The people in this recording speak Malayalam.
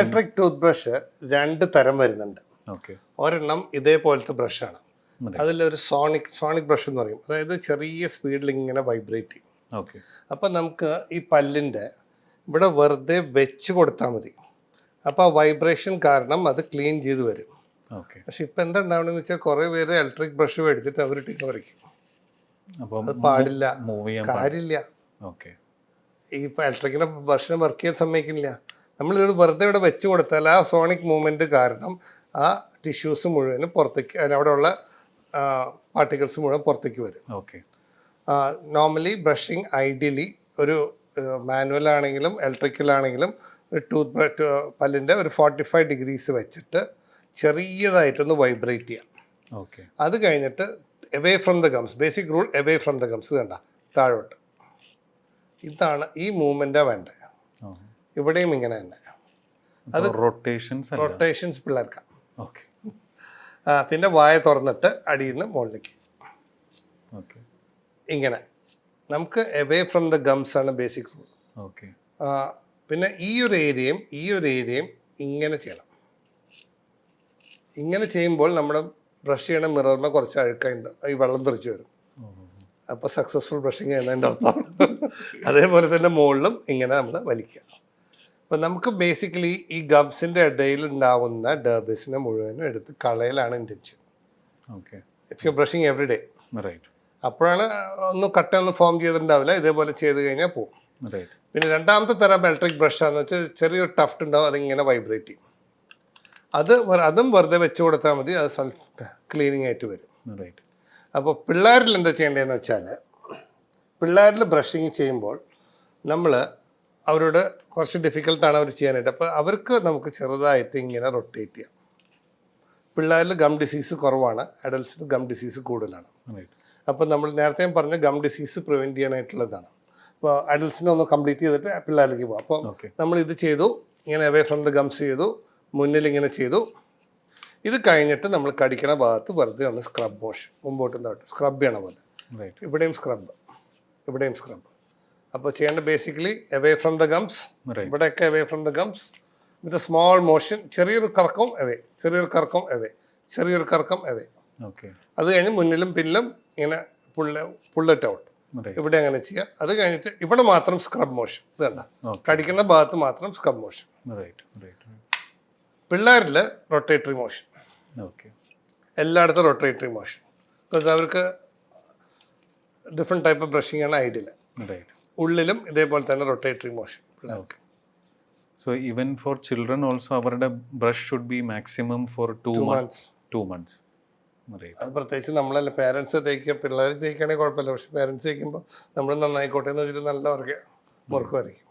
ഇലക്ട്രിക് ടൂത്ത് ബ്രഷ് രണ്ട് തരം വരുന്നുണ്ട്. ഓക്കെ. ഒരെണ്ണം ഇതേപോലത്തെ ബ്രഷാണ്. അതിലൊരു സോണിക് ബ്രഷ് എന്ന് പറയും. അതായത് ചെറിയ സ്പീഡിൽ ഇങ്ങനെ വൈബ്രേറ്റ് ചെയ്യും. ഓക്കെ. അപ്പം നമുക്ക് ഈ പല്ലിൻ്റെ ഇവിടെ വെറുതെ വെച്ച് കൊടുത്താൽ മതി. അപ്പോൾ ആ വൈബ്രേഷൻ കാരണം അത് ക്ലീൻ ചെയ്ത് വരും. ഓക്കെ. പക്ഷെ ഇപ്പം എന്താ ഉണ്ടാവണമെന്ന് വെച്ചാൽ കുറേ പേര് ഇലക്ട്രിക് ബ്രഷ് മേടിച്ചിട്ട് അവർ ടീക്ക പറിക്കും. അപ്പോൾ അത് പാടില്ല, മൂവ് ചെയ്യാൻ കാര്യമില്ല. ഓക്കെ. ഈ ഇലക്ട്രിക്കിൻ്റെ ബ്രഷിനെ വർക്ക് ചെയ്യാൻ സമ്മതിക്കുന്നില്ല. നമ്മളിത് വെറുതെ ഇവിടെ വെച്ച് കൊടുത്താൽ ആ സോണിക് മൂവ്മെൻറ്റ് കാരണം ആ ടിഷ്യൂസ് മുഴുവനും പുറത്തേക്ക്, അവിടെയുള്ള പാർട്ടിക്കിൾസ് മുഴുവൻ പുറത്തേക്ക് വരും. ഓക്കെ. നോർമലി ബ്രഷിങ് ഐഡിയലി ഒരു മാനുവൽ ആണെങ്കിലും ഇലക്ട്രിക്കലാണെങ്കിലും ഒരു പല്ലിൻ്റെ ഒരു 45 ഡിഗ്രീസ് വെച്ചിട്ട് ചെറിയതായിട്ടൊന്ന് വൈബ്രേറ്റ് ചെയ്യാം. ഓക്കെ. അത് കഴിഞ്ഞിട്ട് away from the gums, basic rule away from the gums, കണ്ട താഴോട്ട്. ഇതാണ് ഈ മൂവ്മെൻറ്റാണ് വേണ്ടത്. ഇവിടെയും ഇങ്ങനെ തന്നെ. അത് റൊട്ടേഷൻസ് പിള്ളേർക്കാം. ഓക്കെ. പിന്നെ വായ തുറന്നിട്ട് അടിയിൽ നിന്ന് മുകളിലേക്ക് ഓക്കെ. ഇങ്ങനെ. നമുക്ക് എവേ ഫ്രം ദ ഗംസ് ആണ് ബേസിക് റൂൾ. ഓക്കെ. പിന്നെ ഈ ഒരു ഏരിയയും ഇങ്ങനെ ചെയ്യണം. ഇങ്ങനെ ചെയ്യുമ്പോൾ നമ്മുടെ ബ്രഷ് ചെയ്യണ മിററിന് കുറച്ച് അഴുക്കുണ്ട്, ഈ വെള്ളം തെറിച്ച് വരും. അപ്പോൾ സക്സസ്ഫുൾ ബ്രഷിങ് ചെയ്യുന്നതിൻ്റെ അർത്ഥം. അതേപോലെ തന്നെ മുകളിലും ഇങ്ങനെ നമ്മൾ വലിക്കുക. അപ്പം നമുക്ക് ബേസിക്കലി ഈ ഗംസിൻ്റെ ഇടയിൽ ഉണ്ടാവുന്ന ഡർബിസിനെ മുഴുവനും എടുത്ത് കളയലാണ് intention. Okay. If you brushing every day. Right. അപ്പോഴാണ് കട്ടയൊന്നും ഫോം ചെയ്തിട്ടുണ്ടാവില്ല. ഇതേപോലെ ചെയ്ത് കഴിഞ്ഞാൽ പോകും. റൈറ്റ്. പിന്നെ രണ്ടാമത്തെ തരം ഇലക്ട്രിക് ബ്രഷാന്ന് വെച്ചാൽ ചെറിയൊരു ടഫ്റ്റ് ഉണ്ടാവും, അതിങ്ങനെ വൈബ്രേറ്റ് ചെയ്യും. അതും വെറുതെ വെച്ച് കൊടുത്താൽ മതി, അത് സെൽഫ് ക്ലീനിങ് ആയിട്ട് വരും. റൈറ്റ്. അപ്പോൾ പിള്ളേരിൽ എന്താ ചെയ്യേണ്ടതെന്ന് വെച്ചാൽ, പിള്ളേരിൽ ബ്രഷിങ് ചെയ്യുമ്പോൾ നമ്മൾ അവരോട് കുറച്ച് ഡിഫിക്കൽട്ടാണ് അവർ ചെയ്യാനായിട്ട്. അപ്പോൾ അവർക്ക് നമുക്ക് ചെറുതായിട്ട് ഇങ്ങനെ റൊട്ടേറ്റ് ചെയ്യാം. പിള്ളേരിൽ ഗം ഡിസീസ് കുറവാണ്, അഡൽട്സിന് ഗം ഡിസീസ് കൂടുതലാണ്. അപ്പോൾ നമ്മൾ നേരത്തെ പറഞ്ഞ ഗം ഡിസീസ് പ്രിവെൻറ്റ് ചെയ്യാനായിട്ടുള്ളതാണ്. അപ്പോൾ അഡൽട്സിനെ ഒന്ന് കംപ്ലീറ്റ് ചെയ്തിട്ട് പിള്ളേരിലേക്ക് പോകാം. അപ്പോൾ നമ്മൾ ഇത് ചെയ്തു, ഇങ്ങനെ അവേ ഫ്രം ദ ഗംസ് ചെയ്തു, മുന്നിൽ ഇങ്ങനെ ചെയ്തു. ഇത് കഴിഞ്ഞിട്ട് നമ്മൾ കടിക്കണ ഭാഗത്ത് വെറുതെ ഒന്ന് സ്ക്രബ് മോഷൻ, മുമ്പോട്ടും താട്ട് സ്ക്രബ് ചെയ്യണ പോലെ. ഇവിടെയും സ്ക്രബ്. അപ്പോൾ ചെയ്യേണ്ട basically away from the gums, ഇവിടെയൊക്കെ away from the gums with small motion. ചെറിയൊരു കറക്കം അവേ. അത് കഴിഞ്ഞ് മുന്നിലും പിന്നിലും ഇങ്ങനെ പുള്ളിട്ട് ഔട്ട്. ഇവിടെ അങ്ങനെ ചെയ്യുക. അത് കഴിഞ്ഞിട്ട് ഇവിടെ മാത്രം സ്ക്രബ് മോഷൻ. ഇത് കണ്ട, കടിക്കുന്ന ഭാഗത്ത് മാത്രം സ്ക്രബ് മോഷൻ. പിള്ളേരിൽ റൊട്ടേറ്ററി മോഷൻ. എല്ലായിടത്തും റൊട്ടേറ്ററി മോഷൻ. ബിക്കോസ് അവർക്ക് ഡിഫറെൻറ്റ് ടൈപ്പ് ഓഫ് ബ്രഷിംഗ് ആണ് ഐഡിയൽ. ഉള്ളിലും ഇതേപോലെ തന്നെ റൊട്ടേറ്ററി മോഷൻ പിള്ളേർക്ക്. So even for children also അവരുടെ brush should be maximum for 2 months. അത് പ്രത്യേകിച്ച് നമ്മളല്ല പേരൻസ് തേക്കുക. പിള്ളേർ തേക്കുകയാണെങ്കിൽ കുഴപ്പമില്ല, പക്ഷെ പേരൻസ് തേക്കുമ്പോൾ നമ്മൾ നന്നായിക്കോട്ടെ എന്ന് വെച്ചിട്ട് നല്ല വർക്ക് വരയ്ക്കും.